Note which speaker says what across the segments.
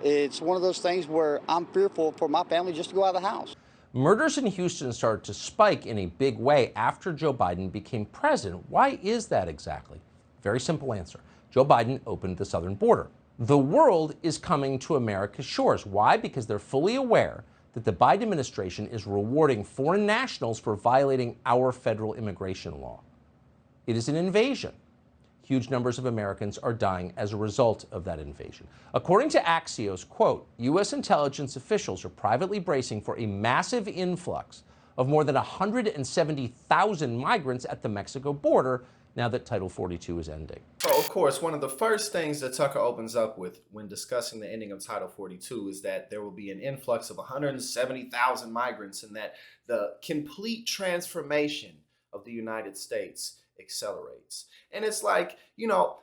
Speaker 1: It's one of those things where I'm fearful for my family just to go out of the house.
Speaker 2: Murders in Houston started to spike in a big way after Joe Biden became president. Why is that exactly? Very simple answer. Joe Biden opened the southern border. The world is coming to America's shores. Why? Because they're fully aware that the Biden administration is rewarding foreign nationals for violating our federal immigration law. It is an invasion. Huge numbers of Americans are dying as a result of that invasion. According to Axios, quote, U.S. intelligence officials are privately bracing for a massive influx of more than 170,000 migrants at the Mexico border now that Title 42 is ending.
Speaker 3: So, of course, one of the first things that Tucker opens up with when discussing the ending of Title 42 is that there will be an influx of 170,000 migrants and that the complete transformation of the United States accelerates. And it's like,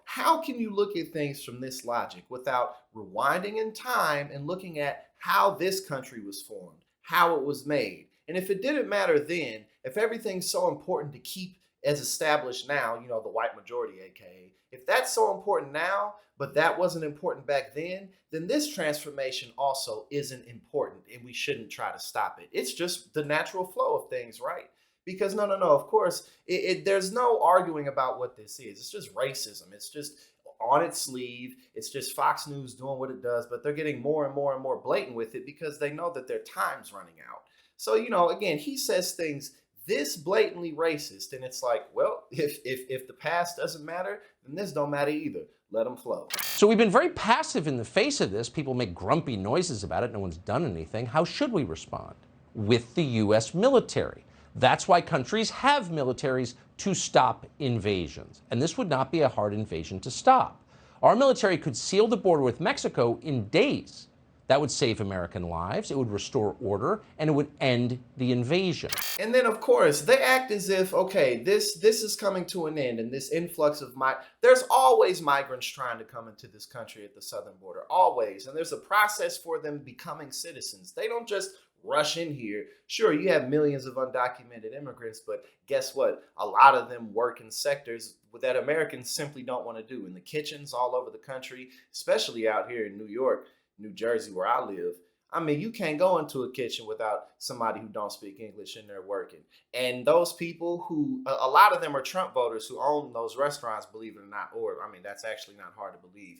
Speaker 3: how can you look at things from this logic without rewinding in time and looking at how this country was formed, how it was made? And if it didn't matter then, if everything's so important to keep as established now, the white majority, aka, if that's so important now, but that wasn't important back then this transformation also isn't important and we shouldn't try to stop it. It's just the natural flow of things, right? Because no, of course, there's no arguing about what this is. It's just racism. It's just on its sleeve. It's just Fox News doing what it does, but they're getting more and more and more blatant with it because they know that their time's running out. So, again, he says things this blatantly racist, and it's like, well, if the past doesn't matter, then this don't matter either. Let them flow.
Speaker 2: So we've been very passive in the face of this. People make grumpy noises about it. No one's done anything. How should we respond? With the U.S. military. That's why countries have militaries to stop invasions. And this would not be a hard invasion to stop. Our military could seal the border with Mexico in days. That would save American lives, it would restore order, and it would end the invasion.
Speaker 3: And then, of course, they act as if, okay, this is coming to an end, and this influx of there's always migrants trying to come into this country at the southern border, always. And there's a process for them becoming citizens. They don't just rush in here. Sure, you have millions of undocumented immigrants, but guess what? A lot of them work in sectors that Americans simply don't want to do. In the kitchens all over the country, especially out here in New York, New Jersey, where I live. I mean, you can't go into a kitchen without somebody who don't speak English in there working. And those people who, a lot of them are Trump voters who own those restaurants, believe it or not. Or, I mean, that's actually not hard to believe.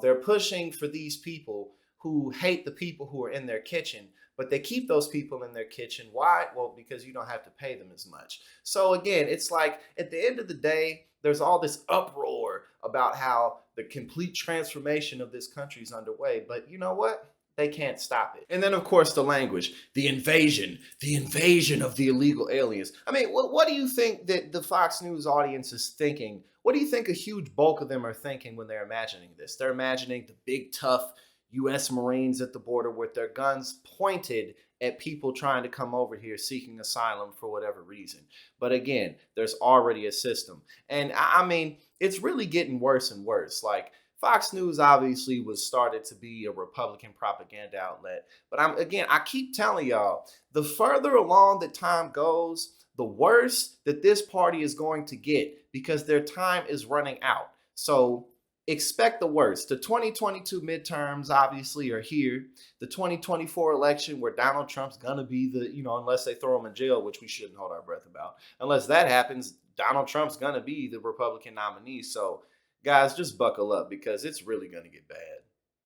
Speaker 3: They're pushing for these people who hate the people who are in their kitchen, but they keep those people in their kitchen. Why? Well, because you don't have to pay them as much. So again, it's like at the end of the day, there's all this uproar about how the complete transformation of this country is underway. But you know what? They can't stop it. And then, of course, the language, the invasion of the illegal aliens. I mean, what do you think that the Fox News audience is thinking? What do you think a huge bulk of them are thinking when they're imagining this? They're imagining the big, tough U.S. Marines at the border with their guns pointed at people trying to come over here seeking asylum for whatever reason. But again, there's already a system. And I mean, it's really getting worse and worse. Like, Fox News obviously was started to be a Republican propaganda outlet. But I keep telling y'all, the further along that time goes, the worse that this party is going to get because their time is running out. So expect the worst. The 2022 midterms obviously are here. The 2024 election where Donald Trump's gonna be unless they throw him in jail, which we shouldn't hold our breath about. Unless that happens, Donald Trump's gonna be the Republican nominee. So guys, just buckle up because it's really gonna get bad.